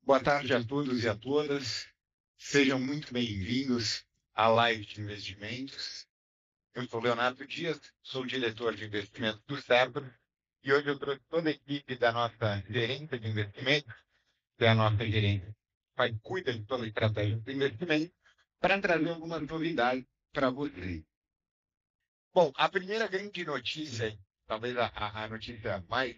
Boa tarde a todos e a todas. Sejam muito bem-vindos à live de investimentos. Eu sou Leonardo Dias, sou diretor de investimentos do Cerber e hoje eu trouxe toda a equipe da nossa gerência de investimentos, que é a nossa gerência que cuida de toda a estratégia de investimento, para trazer algumas novidades para vocês. Bom, a primeira grande notícia, talvez a notícia mais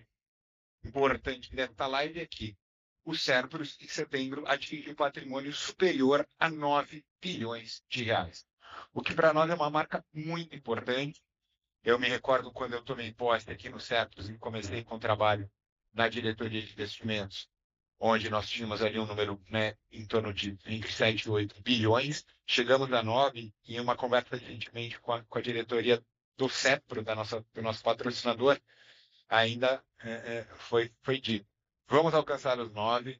importante desta live é que o Cerberus, em setembro, atingiu um patrimônio superior a 9 bilhões de reais, o que para nós é uma marca muito importante. Eu me recordo quando eu tomei posse aqui no Cerberus e comecei com o trabalho na diretoria de investimentos, onde nós tínhamos ali um número, né, em torno de entre 7 e 8 bilhões, chegamos a 9, e em uma conversa recentemente com a diretoria do CEPRO, do nosso patrocinador, ainda foi dito. Vamos alcançar os 9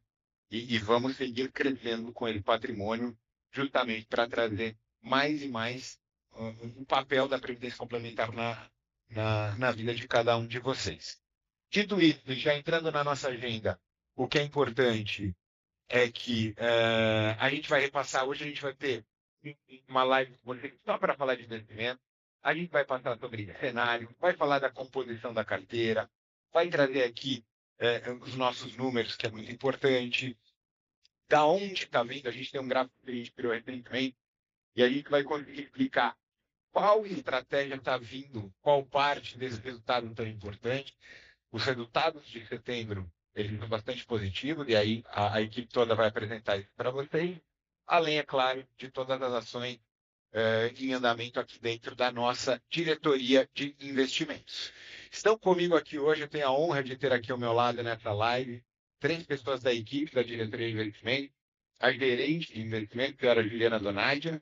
e vamos seguir crescendo com esse patrimônio, justamente para trazer mais e mais o papel da Previdência Complementar na vida de cada um de vocês. Dito isso, já entrando na nossa agenda, o que é importante é que a gente vai repassar, hoje a gente vai ter uma live com vocês só para falar de investimento. A gente vai passar sobre cenário, vai falar da composição da carteira, vai trazer aqui os nossos números, que é muito importante. Da onde está vindo, a gente tem um gráfico que a gente criou recentemente, e a gente vai conseguir explicar qual estratégia está vindo, qual parte desse resultado tão importante. Os resultados de setembro, eles são bastante positivos, e aí a equipe toda vai apresentar isso para vocês, além, é claro, de todas as ações em andamento aqui dentro da nossa diretoria de investimentos. Estão comigo aqui hoje, eu tenho a honra de ter aqui ao meu lado nessa live 3 pessoas da equipe da diretoria de investimento, a gerente de investimento, que era a Juliana Donadia,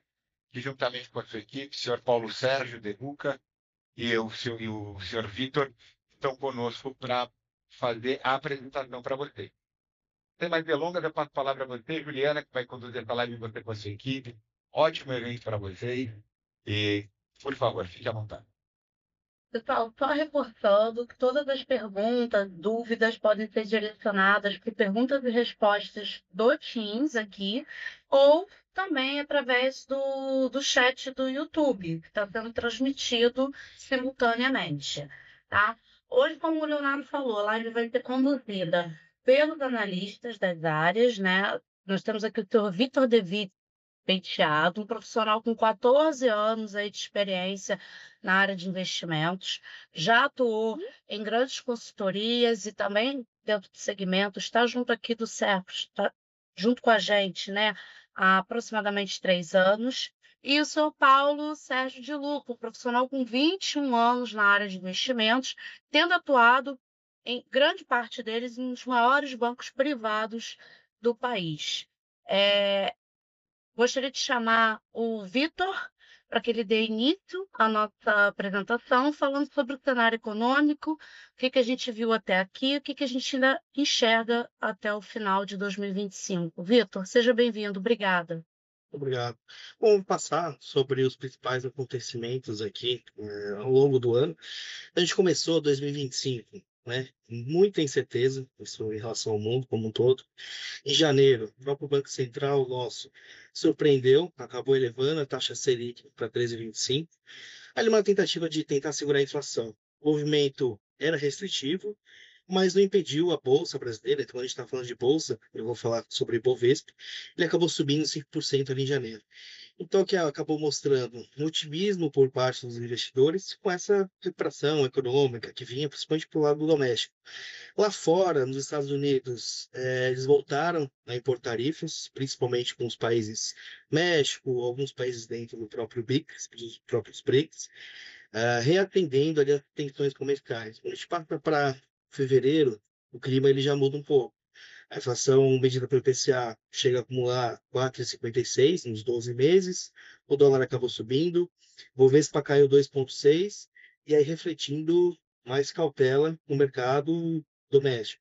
que juntamente com a sua equipe, o senhor Paulo Sérgio De Luca e o senhor Vitor, estão conosco para fazer a apresentação para vocês. Sem mais delongas, eu passo a palavra a você, Juliana, que vai conduzir essa live você com a sua equipe. Ótimo evento para vocês. E, por favor, fique à vontade. Pessoal, só reforçando que todas as perguntas, dúvidas podem ser direcionadas para perguntas e respostas do Teams aqui, ou também através do chat do YouTube, que está sendo transmitido simultaneamente, tá? Hoje, como o Leonardo falou, a live vai ser conduzida pelos analistas das áreas, né? Nós temos aqui o Dr. Vitor De Penteado, um profissional com 14 anos aí de experiência na área de investimentos, já atuou em grandes consultorias e também dentro do segmento, está junto aqui do Cercos, está junto com a gente, né, há aproximadamente 3 anos. E o seu Paulo Sérgio de Luca, um profissional com 21 anos na área de investimentos, tendo atuado em grande parte deles nos maiores bancos privados do país. Gostaria de chamar o Vitor para que ele dê início à nossa apresentação, falando sobre o cenário econômico, o que a gente viu até aqui, o que a gente ainda enxerga até o final de 2025. Vitor, seja bem-vindo. Obrigada. Obrigado. Bom, vou passar sobre os principais acontecimentos aqui ao longo do ano. A gente começou 2025, né? Muita incerteza isso em relação ao mundo como um todo. Em janeiro, o próprio Banco Central nosso surpreendeu, acabou elevando a taxa Selic para 13,25. Ali uma tentativa de tentar segurar a inflação. O movimento era restritivo, mas não impediu a Bolsa brasileira. Então, a gente está falando de Bolsa, eu vou falar sobre o Ibovespa, ele acabou subindo 5% ali em janeiro. Então, que acabou mostrando um otimismo por parte dos investidores com essa recuperação econômica que vinha principalmente para o lado doméstico. Lá fora, nos Estados Unidos, eles voltaram a impor tarifas, principalmente com os países México, alguns países dentro do próprio BRICS, dos próprios BRICS, reatendendo ali as tensões comerciais. Quando a gente passa para fevereiro, o clima ele já muda um pouco. A inflação medida pelo IPCA chega a acumular 4,56 nos 12 meses, o dólar acabou subindo, o Bovespa caiu 2,6, e aí refletindo mais cautela no mercado doméstico.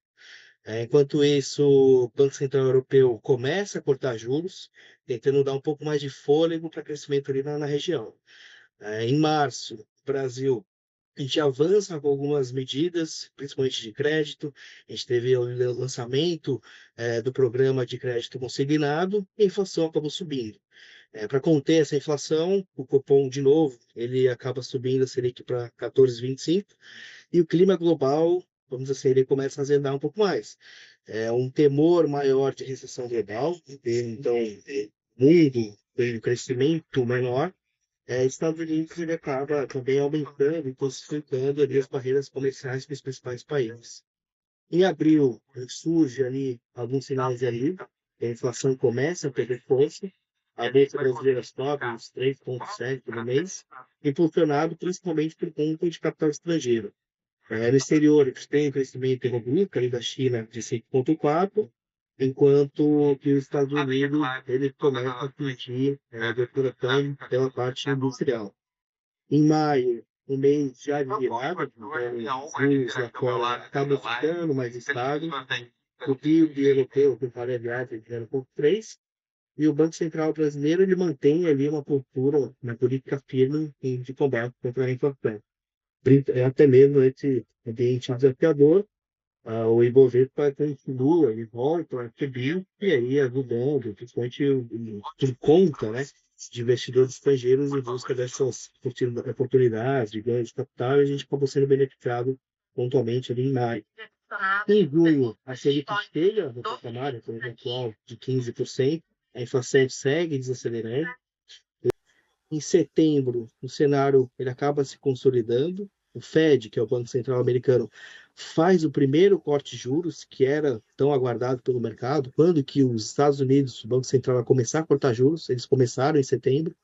Enquanto isso, o Banco Central Europeu começa a cortar juros, tentando dar um pouco mais de fôlego para crescimento ali na região. Em março, o Brasil A gente avança com algumas medidas, principalmente de crédito. A gente teve o lançamento do programa de crédito consignado e a inflação acabou subindo. Para conter essa inflação, o Copom, de novo, ele acaba subindo a Selic para 14,25 e o clima global, vamos dizer assim, ele começa a azedar um pouco mais. É um temor maior de recessão global, então, mundo tem um crescimento menor. Estados Unidos ele acaba também aumentando e intensificando ali as barreiras comerciais com os principais países. Em abril, surge ali alguns sinais ali, a inflação começa a perder força, a bolsa brasileira sobe uns 3,7% no mês, impulsionado principalmente por conta de capital estrangeiro. No exterior, a gente tem um crescimento econômico ali da China de 5,4%, enquanto que os Estados Unidos ele começa a atingir a abertura também pela parte industrial. Em maio, um mês já de virada, então os juros lá fora acabam ficando mais estáveis. O PIB europeu, que vale a viagem, de 0,3%, e o Banco Central brasileiro ele mantém ali uma postura, uma política firme de combate contra a inflação. Até mesmo esse ambiente desafiador, o Ibovespa continua, ele volta a subir, e aí ajudando, principalmente por conta, né, de investidores estrangeiros em busca dessas oportunidades de ganho de capital, e a gente acabou sendo beneficiado pontualmente ali em maio. Em junho, a Selic chega no patamar atual de 15%, a inflação segue desacelerando. Em setembro, o cenário ele acaba se consolidando. O Fed, que é o Banco Central Americano, faz o primeiro corte de juros, que era tão aguardado pelo mercado. Quando que os Estados Unidos, o Banco Central, vai começar a cortar juros? Eles começaram em setembro.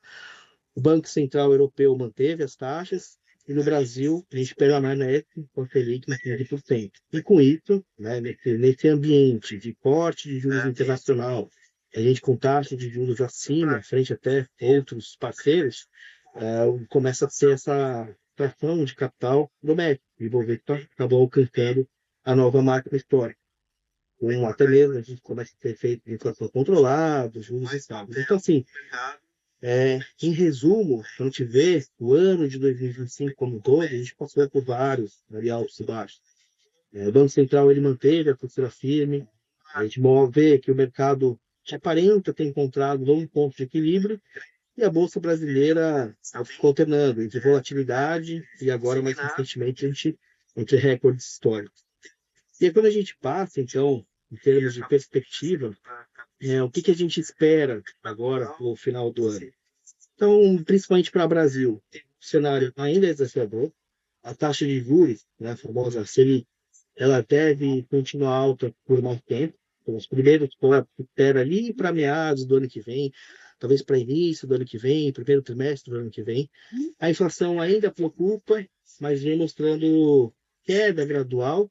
O Banco Central Europeu manteve as taxas. E no Brasil, a gente permanece com a Selic em 15%. E com isso, né, nesse ambiente de corte de juros internacional, a gente com taxa de juros acima, frente até outros parceiros, começa a ter essa tração de capital doméstico. E o Ibovespa acabou alcançando a nova máxima histórica. Até mesmo a gente começa a ter efeito de inflação controlada, juros estáveis. Então, assim, em resumo, quando a gente vê o ano de 2025 como um todo, a gente passou por vários altos e baixos. O Banco Central ele manteve a postura firme, a gente vê que o mercado aparenta ter encontrado um ponto de equilíbrio, e a Bolsa Brasileira ficou alternando entre volatilidade e agora, mais recentemente, entre recordes históricos. E aí, quando a gente passa, então, em termos de perspectiva, o que a gente espera agora no final do ano? Então, principalmente para o Brasil, o cenário ainda é desafiador. A taxa de juros, né, a famosa Selic, ela deve continuar alta por mais tempo. Então, os primeiros cortes esperam ali para meados do ano que vem, talvez para início do ano que vem, primeiro trimestre do ano que vem. A inflação ainda preocupa, mas vem mostrando queda gradual.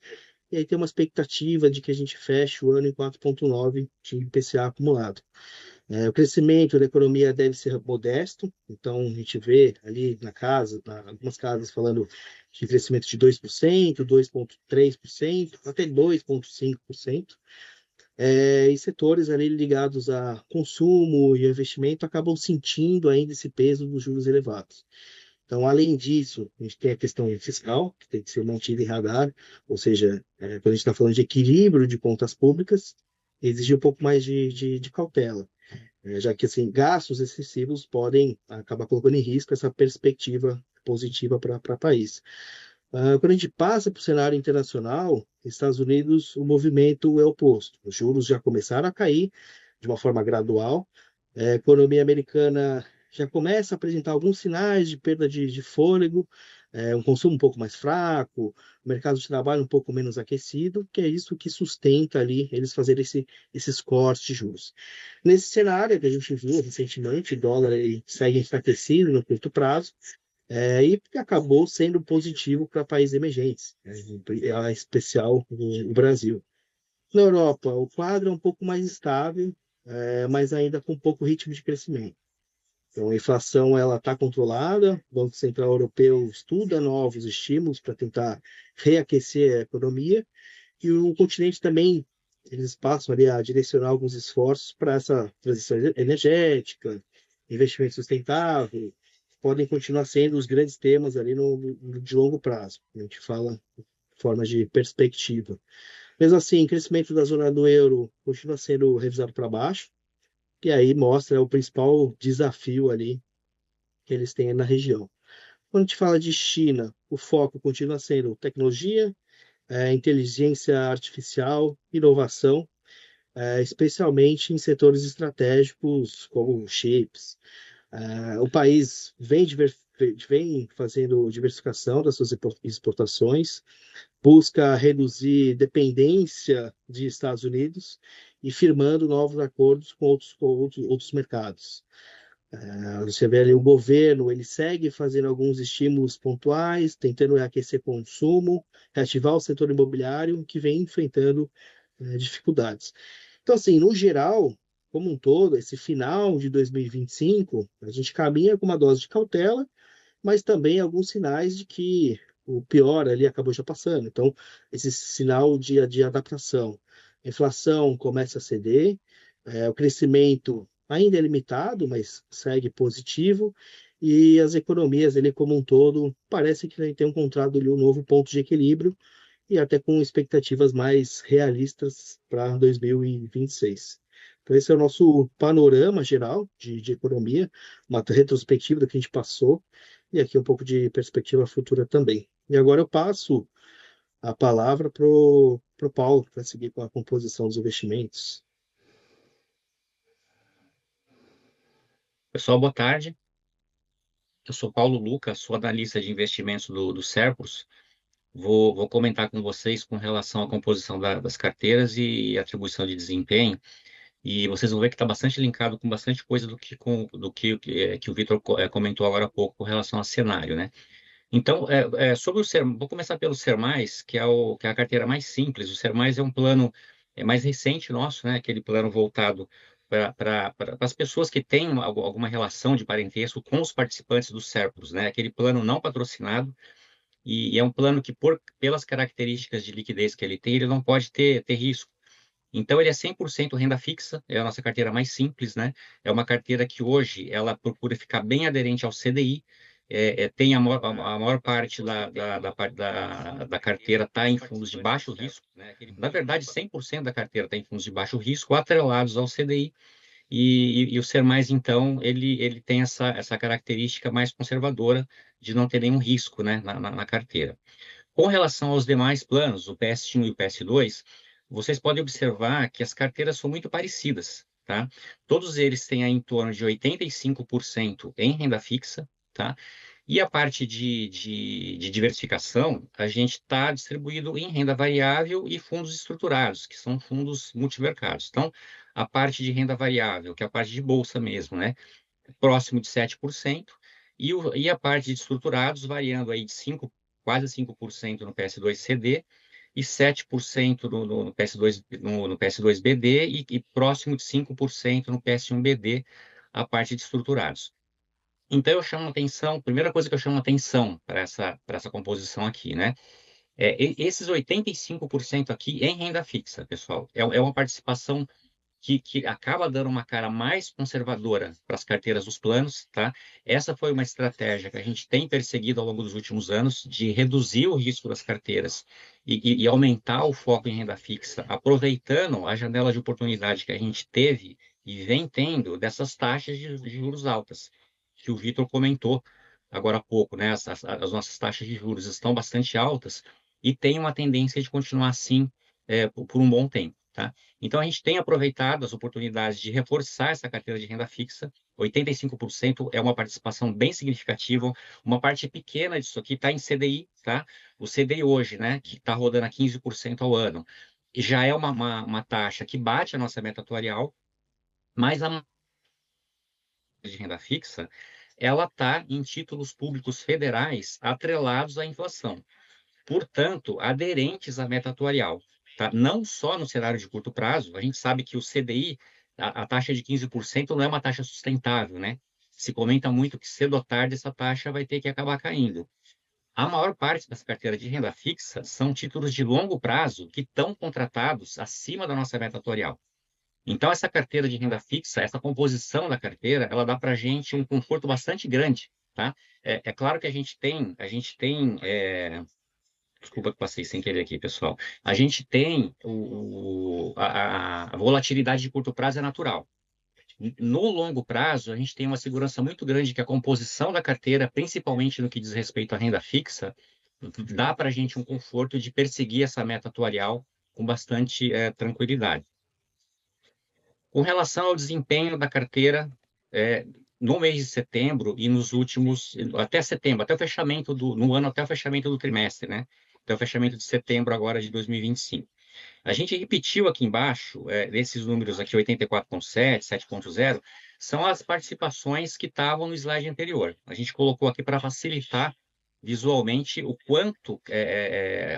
E aí tem uma expectativa de que a gente feche o ano em 4,9% de IPCA acumulado. O crescimento da economia deve ser modesto, então a gente vê ali algumas casas falando de crescimento de 2%, 2,3%, até 2,5%. E setores ali ligados a consumo e investimento acabam sentindo ainda esse peso dos juros elevados. Então, além disso, a gente tem a questão fiscal, que tem que ser mantida em radar, ou seja, quando a gente está falando de equilíbrio de contas públicas, exige um pouco mais de cautela, já que assim, gastos excessivos podem acabar colocando em risco essa perspectiva positiva para o país. Quando a gente passa para o cenário internacional, Estados Unidos, o movimento é oposto. Os juros já começaram a cair de uma forma gradual. A economia americana já começa a apresentar alguns sinais de perda de fôlego, um consumo um pouco mais fraco, o mercado de trabalho um pouco menos aquecido, que é isso que sustenta ali eles fazerem esses cortes de juros. Nesse cenário que a gente viu recentemente, o dólar segue enfraquecido no curto prazo, e acabou sendo positivo para países emergentes, em especial o Brasil. Na Europa, o quadro é um pouco mais estável, mas ainda com pouco ritmo de crescimento. Então, a inflação está controlada, o Banco Central Europeu estuda novos estímulos para tentar reaquecer a economia, e o continente também, eles passam ali a direcionar alguns esforços para essa transição energética, investimento sustentável, podem continuar sendo os grandes temas ali de longo prazo. A gente fala de forma de perspectiva. Mesmo assim, o crescimento da zona do euro continua sendo revisado para baixo, e aí mostra o principal desafio ali que eles têm na região. Quando a gente fala de China, o foco continua sendo tecnologia, inteligência artificial, inovação, especialmente em setores estratégicos como chips. O país vem fazendo diversificação das suas exportações, busca reduzir dependência de Estados Unidos e firmando novos acordos com outros mercados. Você vê ali o governo, ele segue fazendo alguns estímulos pontuais, tentando aquecer consumo, reativar o setor imobiliário, que vem enfrentando dificuldades. Então, assim, no geral, como um todo, esse final de 2025, a gente caminha com uma dose de cautela, mas também alguns sinais de que o pior ali acabou já passando. Então, esse sinal de adaptação. A inflação começa a ceder, o crescimento ainda é limitado, mas segue positivo, e as economias ali como um todo parece que tem encontrado ali um novo ponto de equilíbrio e até com expectativas mais realistas para 2026. Então, esse é o nosso panorama geral de economia, uma retrospectiva do que a gente passou, e aqui um pouco de perspectiva futura também. E agora eu passo a palavra para o Paulo, para seguir com a composição dos investimentos. Pessoal, boa tarde. Eu sou Paulo Lucas, sou analista de investimentos do Cercos. Vou comentar com vocês com relação à composição das carteiras e atribuição de desempenho. E vocês vão ver que está bastante linkado com bastante coisa que o Vitor comentou agora há pouco com relação ao cenário, né? Então, sobre o Ser, vou começar pelo Ser Mais, que é a carteira mais simples. O Ser Mais é um plano mais recente nosso, né? Aquele plano voltado para as pessoas que têm alguma relação de parentesco com os participantes do Cercos, né? Aquele plano não patrocinado, e é um plano que, pelas características de liquidez que ele tem, ele não pode ter risco. Então, ele é 100% renda fixa, é a nossa carteira mais simples, né? É uma carteira que hoje ela procura ficar bem aderente ao CDI, tem a maior parte da carteira está em fundos de baixo risco, né? Na verdade, 100% da carteira está em fundos de baixo risco, atrelados ao CDI, e o Ser Mais, então, ele tem essa característica mais conservadora de não ter nenhum risco, né, na carteira. Com relação aos demais planos, o PS1 e o PS2, vocês podem observar que as carteiras são muito parecidas, tá? Todos eles têm aí em torno de 85% em renda fixa, tá? E a parte de diversificação, a gente está distribuído em renda variável e fundos estruturados, que são fundos multimercados. Então, a parte de renda variável, que é a parte de bolsa mesmo, né? Próximo de 7%, e a parte de estruturados variando aí de quase 5% no PS2CD e 7% no PS2BD e próximo de 5% no PS1BD, a parte de estruturados. Então, eu chamo atenção, primeira coisa que eu chamo atenção para essa composição aqui, né? Esses 85% aqui em renda fixa, pessoal, é uma participação que acaba dando uma cara mais conservadora para as carteiras dos planos, tá? Essa foi uma estratégia que a gente tem perseguido ao longo dos últimos anos, de reduzir o risco das carteiras e aumentar o foco em renda fixa, aproveitando a janela de oportunidade que a gente teve e vem tendo dessas taxas de juros altas, que o Vitor comentou agora há pouco, né? As nossas taxas de juros estão bastante altas e tem uma tendência de continuar assim por um bom tempo, tá? Então, a gente tem aproveitado as oportunidades de reforçar essa carteira de renda fixa. 85% é uma participação bem significativa. Uma parte pequena disso aqui está em CDI, tá? O CDI hoje, né, que está rodando a 15% ao ano, já é uma taxa que bate a nossa meta atuarial, mas a de renda fixa, ela está em títulos públicos federais atrelados à inflação, portanto, aderentes à meta atuarial. Tá? Não só no cenário de curto prazo, a gente sabe que o CDI, a taxa de 15% não é uma taxa sustentável, né? Se comenta muito que cedo ou tarde essa taxa vai ter que acabar caindo. A maior parte das carteiras de renda fixa são títulos de longo prazo que estão contratados acima da nossa meta atuarial. Então, essa carteira de renda fixa, essa composição da carteira, ela dá para a gente um conforto bastante grande tá? É claro que a gente tem desculpa que passei sem querer aqui, pessoal. A gente tem a volatilidade de curto prazo é natural. No longo prazo, a gente tem uma segurança muito grande que a composição da carteira, principalmente no que diz respeito à renda fixa, dá para a gente um conforto de perseguir essa meta atuarial com bastante tranquilidade. Com relação ao desempenho da carteira, no mês de setembro e nos últimos, até setembro, até o fechamento no ano, até o fechamento do trimestre, né? Até o fechamento de setembro agora de 2025. A gente repetiu aqui embaixo, esses números aqui, 84,7, 7,0, são as participações que estavam no slide anterior. A gente colocou aqui para facilitar visualmente o quanto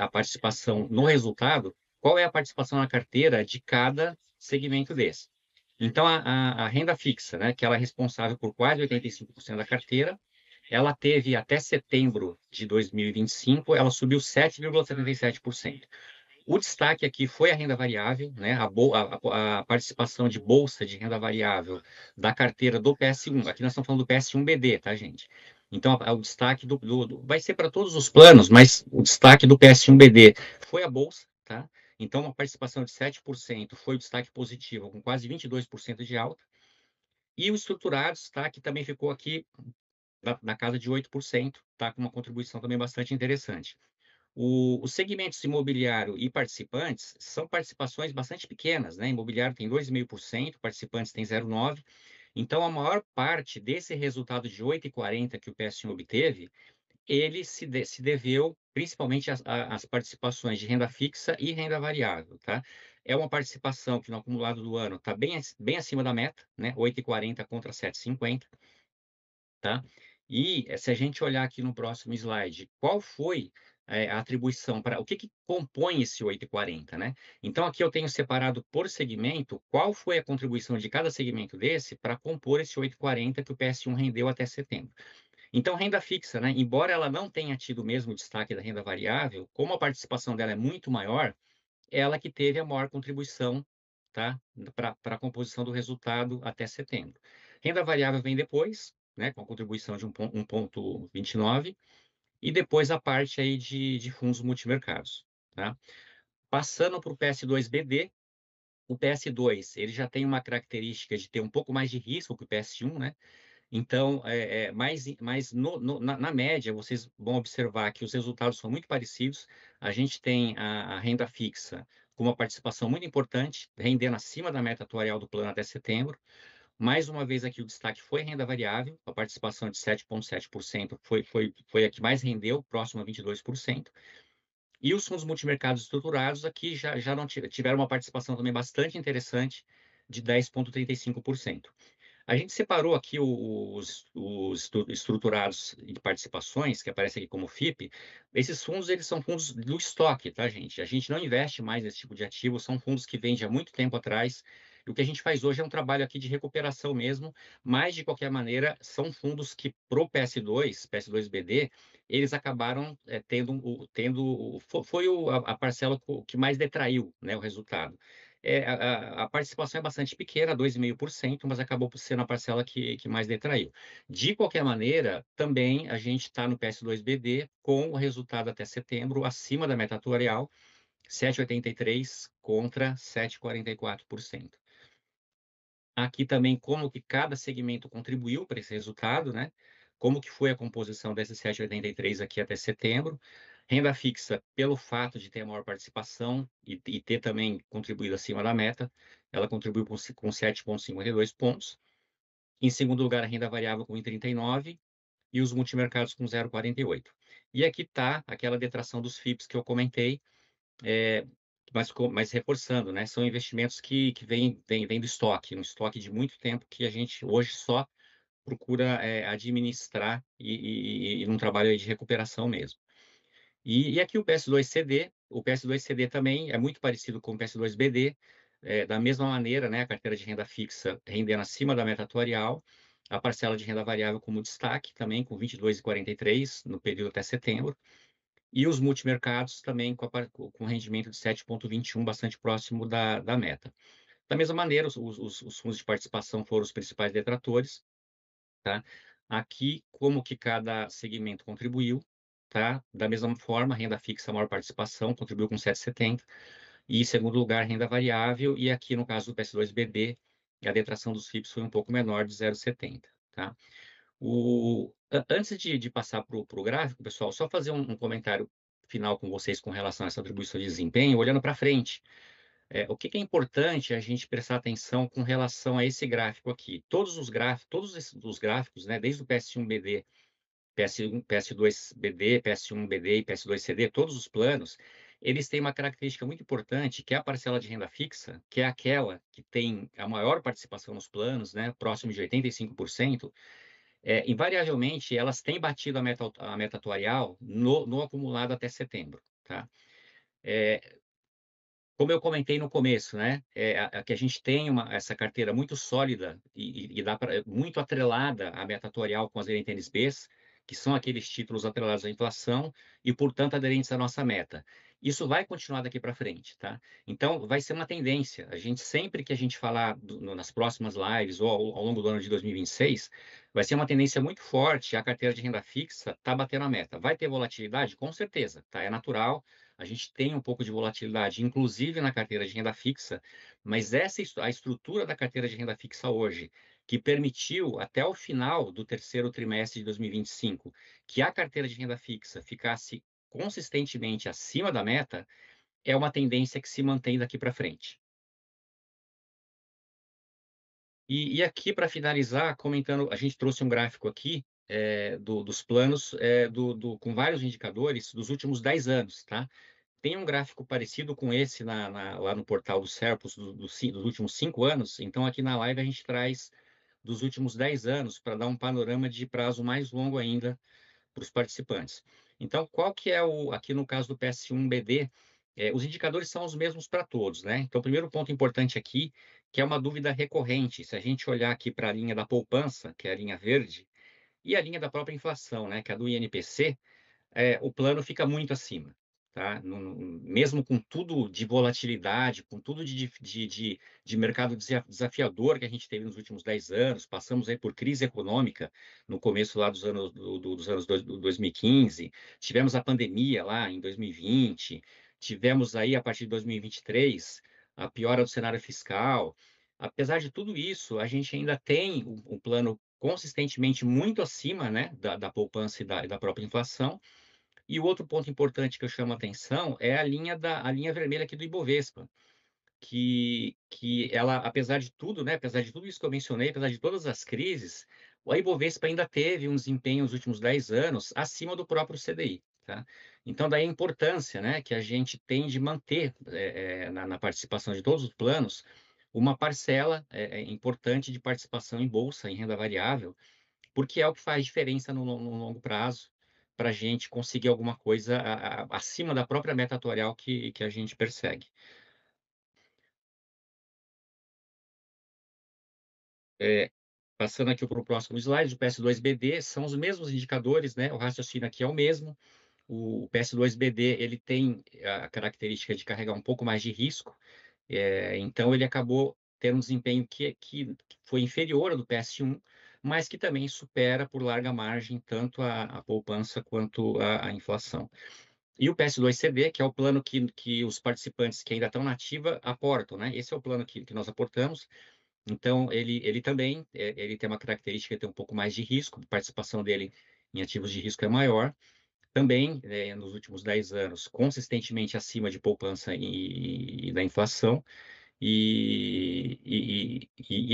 a participação no resultado, qual é a participação na carteira de cada segmento desse. Então, a renda fixa, né, que ela é responsável por quase 85% da carteira, ela teve até setembro de 2025, ela subiu 7,77%. O destaque aqui foi a renda variável, né, a participação de bolsa de renda variável da carteira do PS1. Aqui nós estamos falando do PS1BD, tá, gente? Então, o destaque vai ser para todos os planos, mas o destaque do PS1BD foi a bolsa, tá? Então, uma participação de 7% foi o destaque positivo, com quase 22% de alta. E o estruturado, tá, que também ficou aqui na casa de 8%, tá, com uma contribuição também bastante interessante. Os segmentos imobiliário e participantes são participações bastante pequenas, né? Imobiliário tem 2,5%, participantes tem 0,9%. Então, a maior parte desse resultado de 8,40 que o PS1 obteve, ele se deveu principalmente às participações de renda fixa e renda variável, tá? É uma participação que no acumulado do ano está bem acima da meta, né? 8,40 contra 7,50, tá? E se a gente olhar aqui no próximo slide, qual foi a atribuição para o que compõe esse 8,40, né? Então aqui eu tenho separado por segmento qual foi a contribuição de cada segmento desse para compor esse 8,40 que o PS1 rendeu até setembro. Então, renda fixa, né? Embora ela não tenha tido o mesmo destaque da renda variável, como a participação dela é muito maior, ela que teve a maior contribuição, tá? Para a composição do resultado até setembro. Renda variável vem depois, né? Com a contribuição de 1,29, e depois a parte aí de fundos multimercados, tá? Passando para o PS2BD, o PS2 ele já tem uma característica de ter um pouco mais de risco que o PS1, né? Então, mas na média, vocês vão observar que os resultados são muito parecidos. A gente tem a renda fixa com uma participação muito importante, rendendo acima da meta atuarial do plano até setembro. Mais uma vez aqui o destaque foi a renda variável, a participação de 7,7% foi a que mais rendeu, próximo a 22%. E os fundos multimercados estruturados aqui já não tiveram uma participação também bastante interessante, de 10,35%. A gente separou aqui os estruturados de participações, que aparecem aqui como FIP. Esses fundos, eles são fundos do estoque, tá, gente? A gente não investe mais nesse tipo de ativo, são fundos que vêm de há muito tempo atrás. E o que a gente faz hoje é um trabalho aqui de recuperação mesmo, mas, de qualquer maneira, são fundos que, pro PS2BD, eles acabaram foi a parcela que mais detraiu, né, o resultado. A participação é bastante pequena, 2,5%, mas acabou por ser a parcela que mais detraiu. De qualquer maneira, também a gente está no PS2BD com o resultado até setembro acima da meta atuarial, 7,83% contra 7,44%. Aqui também como que cada segmento contribuiu para esse resultado, né? Como que foi a composição desses 7,83 aqui até setembro. Renda fixa, pelo fato de ter a maior participação e ter também contribuído acima da meta, ela contribuiu com 7,52 pontos. Em segundo lugar, a renda variável com 1,39 e os multimercados com 0,48. E aqui está aquela detração dos FIPs que eu comentei, mas reforçando, né? São investimentos que vêm do estoque, um estoque de muito tempo que a gente hoje só procura administrar e num trabalho de recuperação mesmo. E aqui o PS2CD também é muito parecido com o PS2BD, da mesma maneira, né? A carteira de renda fixa rendendo acima da meta atuarial, a parcela de renda variável como destaque também com 22,43 no período até setembro, e os multimercados também com rendimento de 7,21, bastante próximo da meta. Da mesma maneira, os fundos de participação foram os principais detratores, tá? aqui como que cada segmento contribuiu, tá? Da mesma forma, renda fixa, maior participação, contribuiu com 7,70, e em segundo lugar, renda variável, e aqui no caso do PS2BD, a detração dos FIPs foi um pouco menor, de 0,70, tá? Antes de passar para o gráfico, pessoal, só fazer um comentário final com vocês com relação a essa atribuição de desempenho, olhando para frente. O que é importante a gente prestar atenção com relação a esse gráfico aqui? Todos os gráficos, né, desde o PS1BD, PS1, PS2BD, PS1BD e PS2CD, todos os planos, eles têm uma característica muito importante, que é a parcela de renda fixa, que é aquela que tem a maior participação nos planos, né, próximo de 85%. Invariavelmente, elas têm batido a meta atuarial no acumulado até setembro, tá? Como eu comentei no começo, né, que a gente tem essa carteira muito sólida e muito atrelada à meta atuarial com as NTNBs, que são aqueles títulos atrelados à inflação e, portanto, aderentes à nossa meta. Isso vai continuar daqui para frente, tá? Então, vai ser uma tendência. A gente, sempre que a gente falar nas próximas lives ou ao longo do ano de 2026, vai ser uma tendência muito forte a carteira de renda fixa tá batendo a meta. Vai ter volatilidade? Com certeza, tá? É natural. A gente tem um pouco de volatilidade, inclusive na carteira de renda fixa, mas a estrutura da carteira de renda fixa hoje, que permitiu até o final do terceiro trimestre de 2025 que a carteira de renda fixa ficasse consistentemente acima da meta, é uma tendência que se mantém daqui para frente. E aqui, para finalizar, comentando, a gente trouxe um gráfico aqui dos planos com vários indicadores dos últimos 10 anos, tá? Tem um gráfico parecido com esse lá no portal do Serpus dos últimos 5 anos. Então, aqui na live, a gente traz dos últimos 10 anos para dar um panorama de prazo mais longo ainda para os participantes. Então, qual que é aqui no caso do PS1BD, os indicadores são os mesmos para todos, né? Então, o primeiro ponto importante aqui, que é uma dúvida recorrente, se a gente olhar aqui para a linha da poupança, que é a linha verde, e a linha da própria inflação, né, que é a do INPC, o plano fica muito acima, tá? Mesmo com tudo de volatilidade, com tudo de mercado desafiador que a gente teve nos últimos 10 anos, passamos aí por crise econômica no começo lá dos anos, dos anos 2015, tivemos a pandemia lá em 2020, tivemos aí a partir de 2023 a piora do cenário fiscal. Apesar de tudo isso, a gente ainda tem um plano consistentemente muito acima, né, da poupança e da própria inflação. E o outro ponto importante que eu chamo a atenção é a linha vermelha aqui do Ibovespa, que ela, apesar de tudo, né, apesar de tudo isso que eu mencionei, apesar de todas as crises, o Ibovespa ainda teve um desempenho nos últimos 10 anos acima do próprio CDI, tá? Então, daí a importância, né, que a gente tem de manter na participação de todos os planos uma parcela importante de participação em bolsa, em renda variável, porque é o que faz diferença no longo prazo para a gente conseguir alguma coisa acima da própria meta atuarial que a gente persegue. Passando aqui para o próximo slide, o PS2BD, são os mesmos indicadores, né? O raciocínio aqui é o mesmo. O PS2BD ele tem a característica de carregar um pouco mais de risco, então ele acabou tendo um desempenho que foi inferior ao do PS1, mas que também supera por larga margem tanto a poupança quanto a inflação. E o PS2CD, que é o plano que os participantes que ainda estão na ativa aportam, né? Esse é o plano que nós aportamos. Então, ele também ele tem uma característica de ter um pouco mais de risco, a participação dele em ativos de risco é maior. Também, nos últimos 10 anos, consistentemente acima de poupança e da inflação. E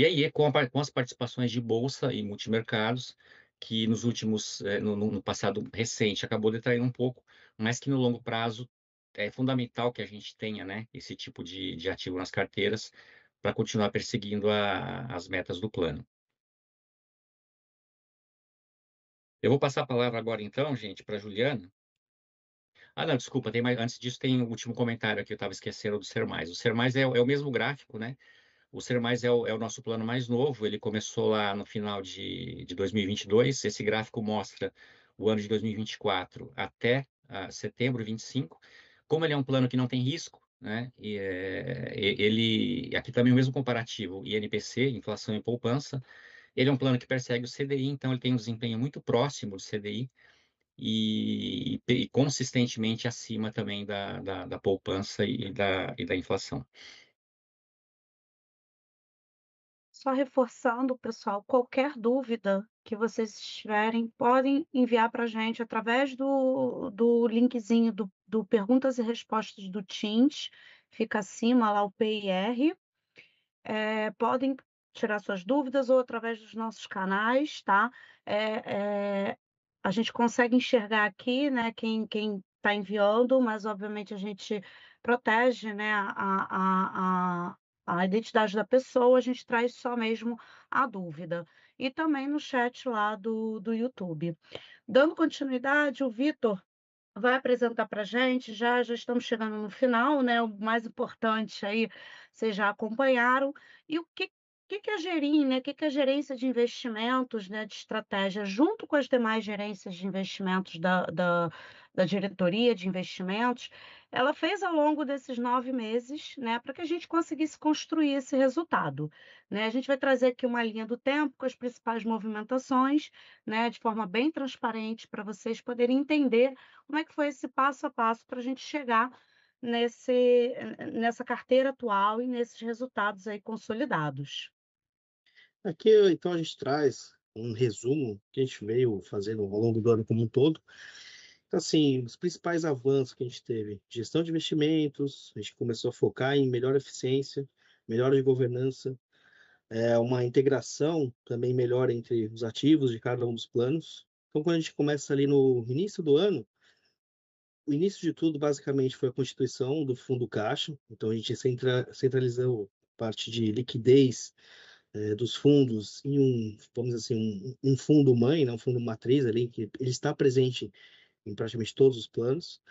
aí, com as participações de bolsa e multimercados, que nos últimos, no passado recente, acabou detraindo um pouco, mas que no longo prazo é fundamental que a gente tenha, né, esse tipo de ativo nas carteiras para continuar perseguindo as metas do plano. Eu vou passar a palavra agora, então, gente, para a Juliana. Ah, não, desculpa, antes disso tem o último comentário aqui, eu estava esquecendo do Ser Mais. O Ser Mais é o mesmo gráfico, né? O Ser Mais é o nosso plano mais novo, ele começou lá no final de 2022. Esse gráfico mostra o ano de 2024 até setembro de 25. Como ele é um plano que não tem risco, né? Aqui também o mesmo comparativo, INPC, inflação e poupança. Ele é um plano que persegue o CDI, então ele tem um desempenho muito próximo do CDI e consistentemente acima também da poupança e da inflação. Só reforçando, pessoal, qualquer dúvida que vocês tiverem, podem enviar para a gente através do linkzinho do Perguntas e Respostas do Teams, fica acima lá o PIR. Podem tirar suas dúvidas ou através dos nossos canais, tá? A gente consegue enxergar aqui, né, quem está enviando, mas obviamente a gente protege, né, a identidade da pessoa, a gente traz só mesmo a dúvida. E também no chat lá do YouTube. Dando continuidade, o Vitor vai apresentar para a gente, já estamos chegando no final, né? O mais importante aí, vocês já acompanharam. E o que a Gerim, né? Que a gerência de investimentos, né? De estratégia, junto com as demais gerências de investimentos da diretoria de investimentos, ela fez ao longo desses 9 meses, né? Para que a gente conseguisse construir esse resultado, né? A gente vai trazer aqui uma linha do tempo com as principais movimentações, né? De forma bem transparente para vocês poderem entender como é que foi esse passo a passo para a gente chegar nessa carteira atual e nesses resultados aí consolidados? Aqui, então, a gente traz um resumo que a gente veio fazendo ao longo do ano como um todo. Então, assim, os principais avanços que a gente teve: gestão de investimentos, a gente começou a focar em melhor eficiência, melhora de governança, uma integração também melhor entre os ativos de cada um dos planos. Então, quando a gente começa ali no início do ano, o início de tudo basicamente foi a constituição do fundo caixa. Então, a gente centralizou parte de liquidez dos fundos em vamos dizer assim, um fundo mãe, né, um fundo matriz ali, que ele está presente em praticamente todos os planos,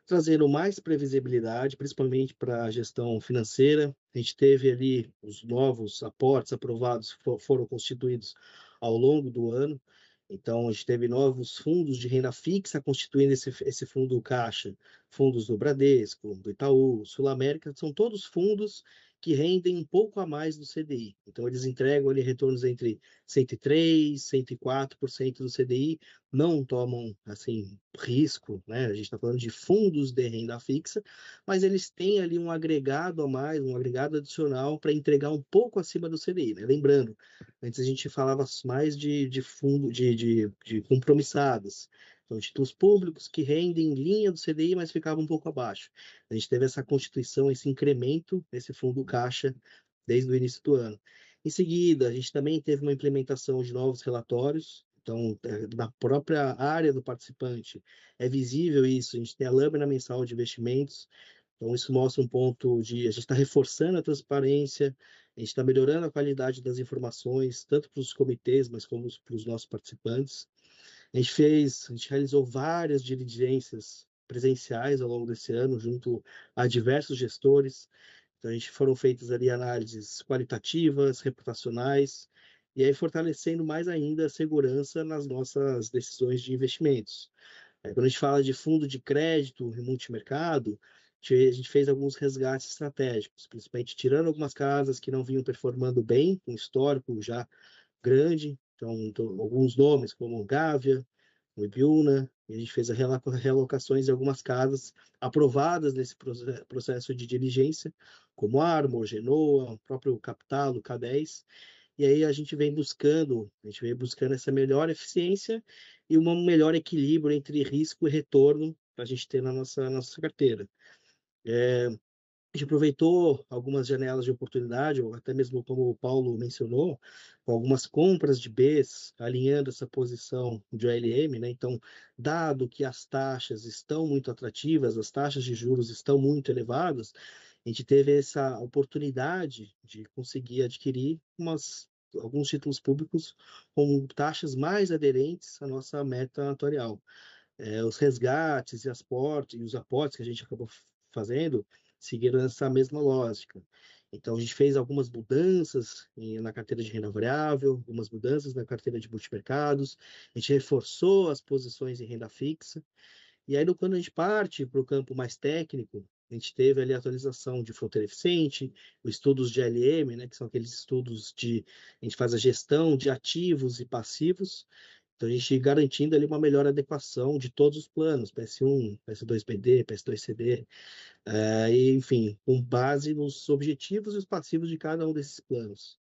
trazendo mais previsibilidade, principalmente para a gestão financeira. A gente teve ali os novos aportes aprovados, foram constituídos ao longo do ano. Então, a gente teve novos fundos de renda fixa constituindo esse fundo caixa, fundos do Bradesco, do Itaú, Sul América, são todos fundos que rendem um pouco a mais do CDI. Então, eles entregam ali retornos entre 103%, 104% do CDI, não tomam assim risco, né? A gente está falando de fundos de renda fixa, mas eles têm ali um agregado a mais, um agregado adicional para entregar um pouco acima do CDI, né? Lembrando, antes a gente falava mais de fundo de compromissados, então títulos públicos que rendem em linha do CDI, mas ficavam um pouco abaixo. A gente teve essa constituição, esse incremento nesse fundo caixa desde o início do ano. Em seguida, a gente também teve uma implementação de novos relatórios. Então, na própria área do participante, é visível isso. A gente tem a lâmina mensal de investimentos. Então, isso mostra um ponto de a gente está reforçando a transparência, a gente está melhorando a qualidade das informações, tanto para os comitês, mas como para os nossos participantes. A gente realizou várias diligências presenciais ao longo desse ano, junto a diversos gestores. Então, a gente foram feitas ali análises qualitativas, reputacionais, e aí fortalecendo mais ainda a segurança nas nossas decisões de investimentos. Quando a gente fala de fundo de crédito em multimercado, a gente fez alguns resgates estratégicos, principalmente tirando algumas casas que não vinham performando bem, com histórico já grande, então alguns nomes como Gávea, o Ibiúna, e a gente fez realocações de algumas casas aprovadas nesse processo de diligência, como Armor, Genoa, o próprio Capital, o K10, e aí a gente veio buscando essa melhor eficiência e um melhor equilíbrio entre risco e retorno para a gente ter na nossa carteira. A gente aproveitou algumas janelas de oportunidade, ou até mesmo como o Paulo mencionou, com algumas compras de Bs, alinhando essa posição de ALM, né? Então, dado que as taxas estão muito atrativas, as taxas de juros estão muito elevadas, a gente teve essa oportunidade de conseguir adquirir alguns títulos públicos com taxas mais aderentes à nossa meta atuarial. Os resgates e os aportes que a gente acabou fazendo seguiram essa mesma lógica. Então, a gente fez algumas mudanças na carteira de renda variável, algumas mudanças na carteira de multimercados, a gente reforçou as posições em renda fixa, e aí, quando a gente parte para o campo mais técnico, a gente teve ali a atualização de fronteira eficiente, os estudos de LM, né, que são aqueles estudos de a gente faz a gestão de ativos e passivos. Então, a gente garantindo ali uma melhor adequação de todos os planos, PS1, PS2BD, PS2CD, e, enfim, com base nos objetivos e os passivos de cada um desses planos.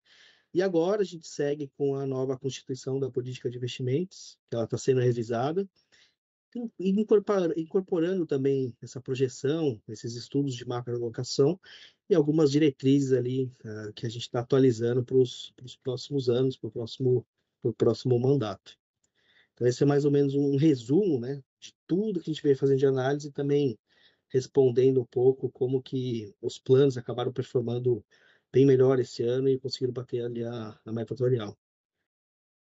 E agora a gente segue com a nova Constituição da Política de Investimentos, que ela está sendo revisada, e incorporando também essa projeção, esses estudos de macroalocação e algumas diretrizes ali que a gente está atualizando para os próximos anos, para o próximo mandato. Então, esse é mais ou menos um resumo, né, de tudo que a gente veio fazendo de análise e também respondendo um pouco como que os planos acabaram performando bem melhor esse ano e conseguiram bater ali a meta atuarial.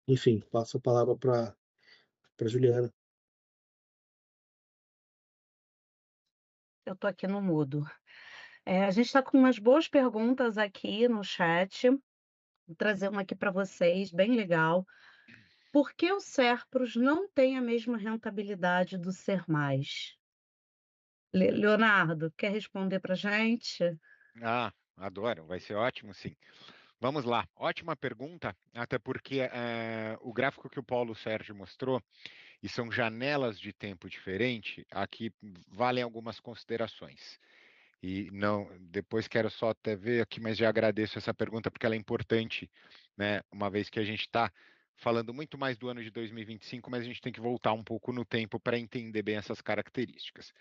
Enfim, passo a palavra para Juliana. Eu estou aqui no mudo. A gente está com umas boas perguntas aqui no chat. Vou trazer uma aqui para vocês, bem legal. Por que o Serpros não tem a mesma rentabilidade do Ser Mais? Leonardo, quer responder para a gente? Ah, adoro, vai ser ótimo, sim. Vamos lá, ótima pergunta, até porque o gráfico que o Paulo Sérgio mostrou, e são janelas de tempo diferente, aqui valem algumas considerações. E não, depois quero só até ver aqui, mas já agradeço essa pergunta porque ela é importante, né? Uma vez que a gente está falando muito mais do ano de 2025, mas a gente tem que voltar um pouco no tempo para entender bem essas características.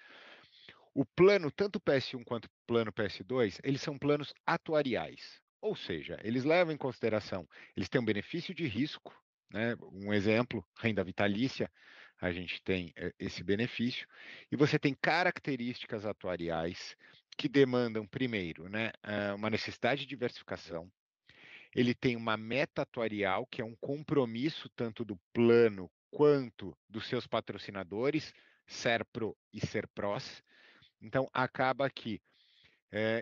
O plano, tanto o PS1 quanto o plano PS2, eles são planos atuariais, ou seja, eles levam em consideração, eles têm um benefício de risco, né? Um exemplo, renda vitalícia, a gente tem esse benefício, e você tem características atuariais que demandam, primeiro, né, uma necessidade de diversificação. Ele tem uma meta atuarial, que é um compromisso tanto do plano quanto dos seus patrocinadores, SERPRO e SERPROS. Então, acaba que.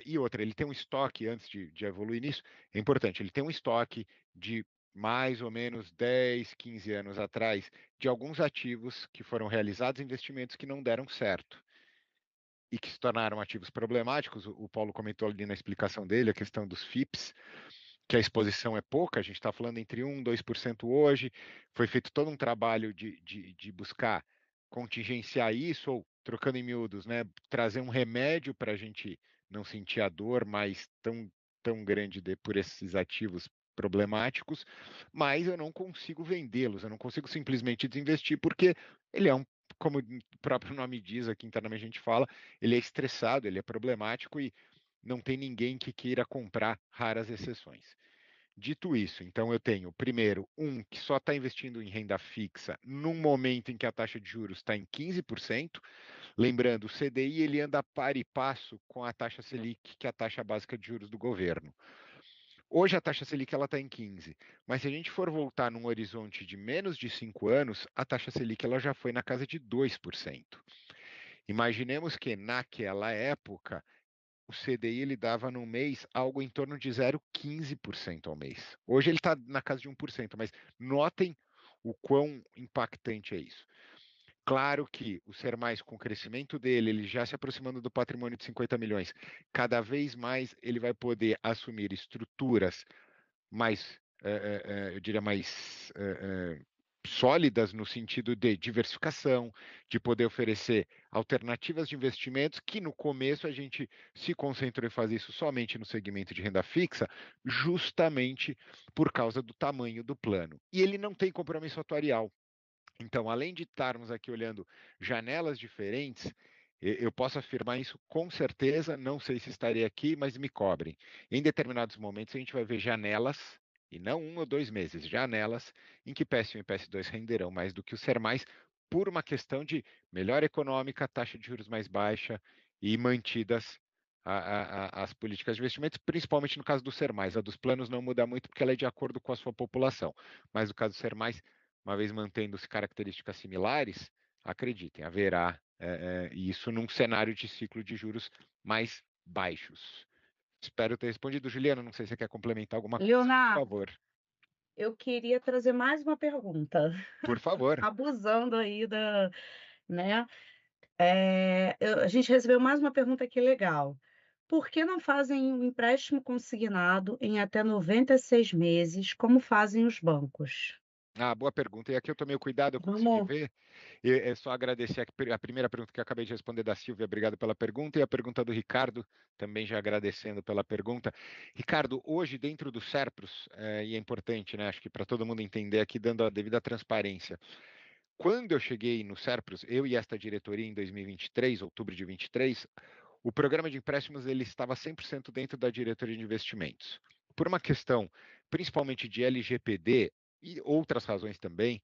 E outra, ele tem um estoque, antes de evoluir nisso, é importante, ele tem um estoque de mais ou menos 10, 15 anos atrás, de alguns ativos que foram realizados, investimentos que não deram certo e que se tornaram ativos problemáticos. O Paulo comentou ali na explicação dele a questão dos FIPS, que a exposição é pouca, a gente está falando entre 1% e 2% hoje. Foi feito todo um trabalho de buscar contingenciar isso, ou, trocando em miúdos, né, trazer um remédio para a gente não sentir a dor mais tão grande por esses ativos problemáticos, mas eu não consigo vendê-los, eu não consigo simplesmente desinvestir, porque ele é como o próprio nome diz, aqui internamente a gente fala, ele é estressado, ele é problemático e não tem ninguém que queira comprar, raras exceções. Dito isso, então eu tenho, primeiro, que só está investindo em renda fixa num momento em que a taxa de juros está em 15%. Lembrando, o CDI ele anda par e passo com a taxa Selic, que é a taxa básica de juros do governo. Hoje a taxa Selic está em 15%, mas se a gente for voltar num horizonte de menos de 5 anos, a taxa Selic ela já foi na casa de 2%. Imaginemos que naquela época o CDI ele dava no mês algo em torno de 0,15% ao mês. Hoje ele está na casa de 1%, mas notem o quão impactante é isso. Claro que o Ser Mais, com o crescimento dele, ele já se aproximando do patrimônio de 50 milhões, cada vez mais ele vai poder assumir estruturas mais, eu diria, mais sólidas no sentido de diversificação, de poder oferecer alternativas de investimentos, que no começo a gente se concentrou em fazer isso somente no segmento de renda fixa, justamente por causa do tamanho do plano. E ele não tem compromisso atuarial. Então, além de estarmos aqui olhando janelas diferentes, eu posso afirmar isso com certeza, não sei se estarei aqui, mas me cobrem. Em determinados momentos a gente vai ver janelas, e não 1 ou 2 meses, janelas em que PS1 e PS2 renderão mais do que o Ser Mais, por uma questão de melhora econômica, taxa de juros mais baixa e mantidas as políticas de investimentos, principalmente no caso do Ser Mais. A dos planos não muda muito porque ela é de acordo com a sua população, mas no caso do Ser Mais, uma vez mantendo-se características similares, acreditem, haverá isso num cenário de ciclo de juros mais baixos. Espero ter respondido, Juliana. Não sei se você quer complementar alguma coisa, por Leonardo, favor. eu queria trazer mais uma pergunta. Por favor. Abusando aí né? A gente recebeu mais uma pergunta aqui legal. Por que não fazem um empréstimo consignado em até 96 meses, como fazem os bancos? Boa pergunta. E aqui eu tomei o cuidado, eu consegui Vamos. ver. E é só agradecer a primeira pergunta que eu acabei de responder da Silvia, obrigado pela pergunta. E a pergunta do Ricardo, também já agradecendo pela pergunta. Ricardo, hoje dentro do Serpros, e é importante, né, acho que para todo mundo entender aqui, dando a devida transparência. Quando eu cheguei no Serpros, eu e esta diretoria em 2023, outubro de 23, o programa de empréstimos ele estava 100% dentro da diretoria de investimentos. Por uma questão, principalmente de LGPD e outras razões também,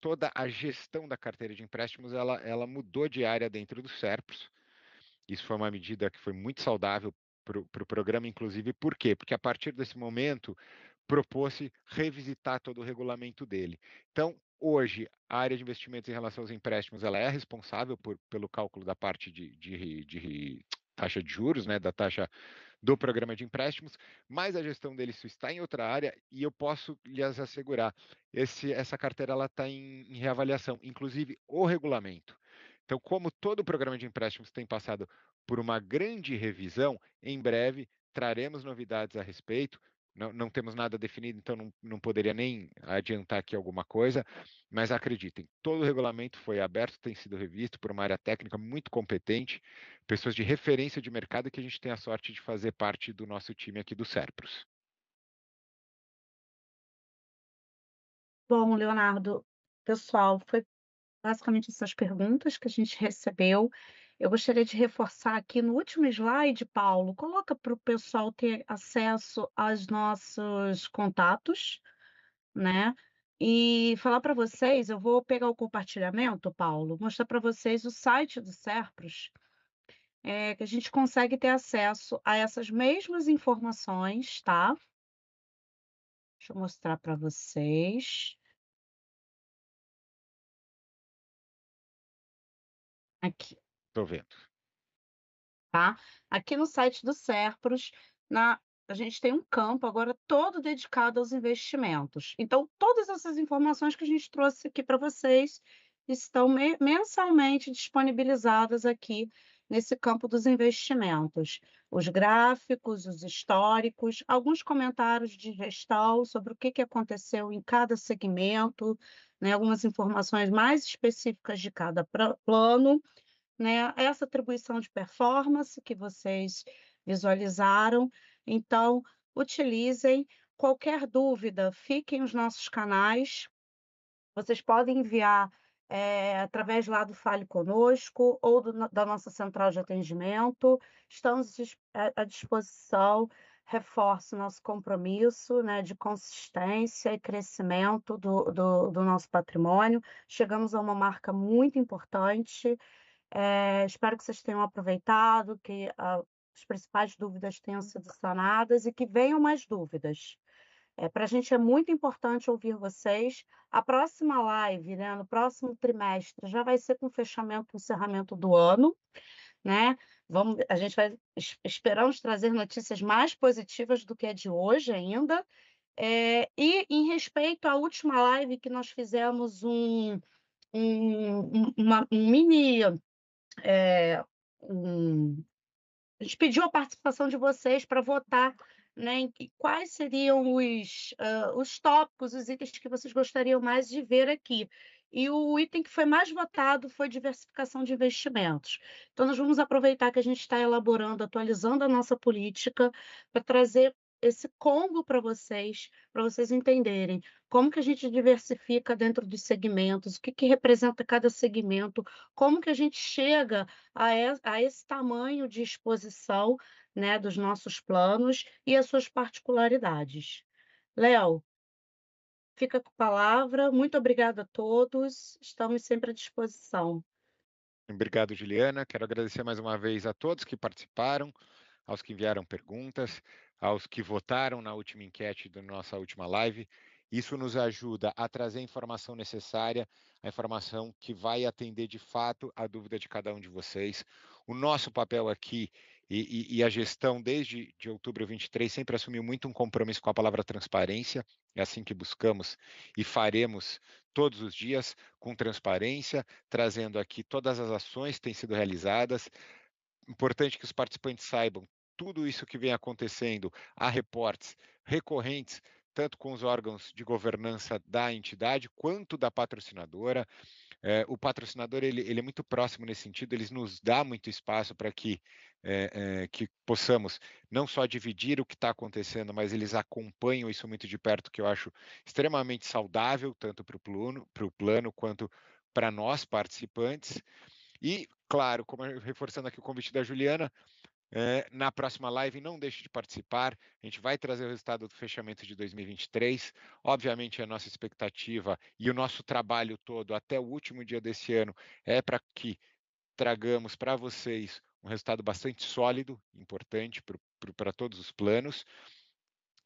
toda a gestão da carteira de empréstimos ela mudou de área dentro do Serpros. Isso foi uma medida que foi muito saudável para o programa, inclusive, por quê? Porque a partir desse momento propôs-se revisitar todo o regulamento dele. Então, hoje, a área de investimentos em relação aos empréstimos, ela é responsável pelo cálculo da parte de taxa de juros, né, da taxa do programa de empréstimos, mas a gestão dele isso está em outra área e eu posso lhes assegurar, essa carteira ela está em reavaliação, inclusive o regulamento. Então, como todo o programa de empréstimos tem passado por uma grande revisão, em breve traremos novidades a respeito. Não temos nada definido, então não poderia nem adiantar aqui alguma coisa, mas acreditem, todo o regulamento foi aberto, tem sido revisto por uma área técnica muito competente, pessoas de referência de mercado que a gente tem a sorte de fazer parte do nosso time aqui do Serpros. Bom, Leonardo, pessoal, foi basicamente essas perguntas que a gente recebeu. Eu gostaria de reforçar aqui no último slide, Paulo, coloca para o pessoal ter acesso aos nossos contatos, né? E falar para vocês, eu vou pegar o compartilhamento, Paulo, mostrar para vocês o site do Serpros, que a gente consegue ter acesso a essas mesmas informações, tá? Deixa eu mostrar para vocês. Aqui. Estou vendo. Tá? Aqui no site do Serpros, a gente tem um campo agora todo dedicado aos investimentos. Então, todas essas informações que a gente trouxe aqui para vocês estão mensalmente disponibilizadas aqui nesse campo dos investimentos. Os gráficos, os históricos, alguns comentários de gestão sobre o que aconteceu em cada segmento, né? Algumas informações mais específicas de cada plano, né? Essa atribuição de performance que vocês visualizaram. Então, utilizem. Qualquer dúvida, fiquem os nossos canais. Vocês podem enviar através lá do Fale Conosco ou da nossa central de atendimento. Estamos à disposição. Reforço nosso compromisso, né, de consistência e crescimento do nosso patrimônio. Chegamos a uma marca muito importante. Espero que vocês tenham aproveitado, que as principais dúvidas tenham sido sanadas e que venham mais dúvidas. Para a gente é muito importante ouvir vocês. A próxima live, né, no próximo trimestre, já vai ser com fechamento e encerramento do ano, né? A gente vai esperamos trazer notícias mais positivas do que a de hoje ainda. E em respeito à última live que nós fizemos um mini a gente pediu a participação de vocês para votar, né, em quais seriam os tópicos, os itens que vocês gostariam mais de ver aqui. E o item que foi mais votado foi diversificação de investimentos. Então, nós vamos aproveitar que a gente está elaborando, atualizando a nossa política, para trazer esse combo para vocês entenderem como que a gente diversifica dentro dos segmentos, o que representa cada segmento, como que a gente chega a esse tamanho de exposição, né, dos nossos planos e as suas particularidades. Léo, fica com a palavra. Muito obrigada a todos. Estamos sempre à disposição. Obrigado, Juliana. Quero agradecer mais uma vez a todos que participaram, aos que enviaram perguntas, aos que votaram na última enquete da nossa última live. Isso nos ajuda a trazer a informação necessária, a informação que vai atender de fato a dúvida de cada um de vocês. O nosso papel aqui, E a gestão, desde de outubro de 23, sempre assumiu muito um compromisso com a palavra transparência. É assim que buscamos e faremos todos os dias, com transparência, trazendo aqui todas as ações que têm sido realizadas. Importante que os participantes saibam tudo isso que vem acontecendo. Há reportes recorrentes, tanto com os órgãos de governança da entidade, quanto da patrocinadora. O patrocinador ele é muito próximo nesse sentido, ele nos dá muito espaço para que possamos não só dividir o que está acontecendo, mas eles acompanham isso muito de perto, que eu acho extremamente saudável, tanto para o plano quanto para nós, participantes. E, claro, como reforçando aqui o convite da Juliana, na próxima live, não deixe de participar. A gente vai trazer o resultado do fechamento de 2023. Obviamente, a nossa expectativa e o nosso trabalho todo até o último dia desse ano é para que tragamos para vocês um resultado bastante sólido, importante para todos os planos.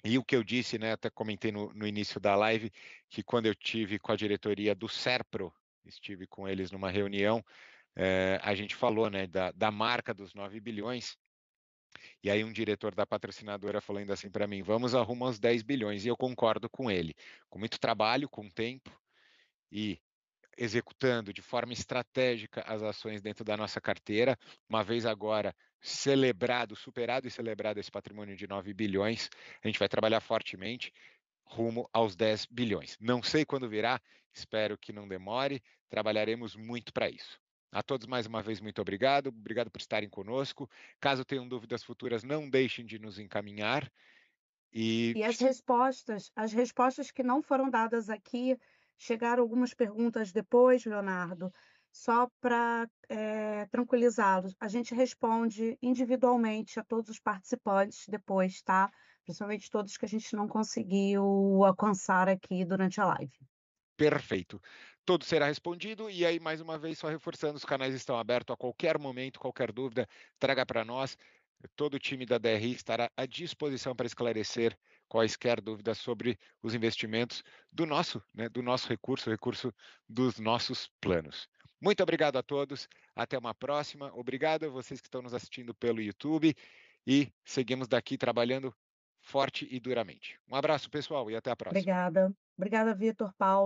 E o que eu disse, né, até comentei no início da live, que quando eu tive com a diretoria do Serpro, estive com eles numa reunião, a gente falou, né, da marca dos 9 bilhões, e aí um diretor da patrocinadora falando assim para mim, vamos arrumar os 10 bilhões, e eu concordo com ele. Com muito trabalho, com tempo, e executando de forma estratégica as ações dentro da nossa carteira, uma vez agora superado e celebrado esse patrimônio de 9 bilhões, a gente vai trabalhar fortemente rumo aos 10 bilhões. Não sei quando virá, espero que não demore, trabalharemos muito para isso. A todos, mais uma vez, muito obrigado. Obrigado por estarem conosco. Caso tenham dúvidas futuras, não deixem de nos encaminhar. E as respostas que não foram dadas aqui, chegaram algumas perguntas depois, Leonardo, só para tranquilizá-los. A gente responde individualmente a todos os participantes depois, tá? Principalmente todos que a gente não conseguiu alcançar aqui durante a live. Perfeito. Tudo será respondido e aí, mais uma vez, só reforçando, os canais estão abertos a qualquer momento, qualquer dúvida, traga para nós. Todo o time da DRI estará à disposição para esclarecer quaisquer dúvidas sobre os investimentos do nosso recurso, o recurso dos nossos planos. Muito obrigado a todos, até uma próxima. Obrigado a vocês que estão nos assistindo pelo YouTube e seguimos daqui trabalhando forte e duramente. Um abraço, pessoal, e até a próxima. Obrigada. Obrigada, Vitor, Paulo.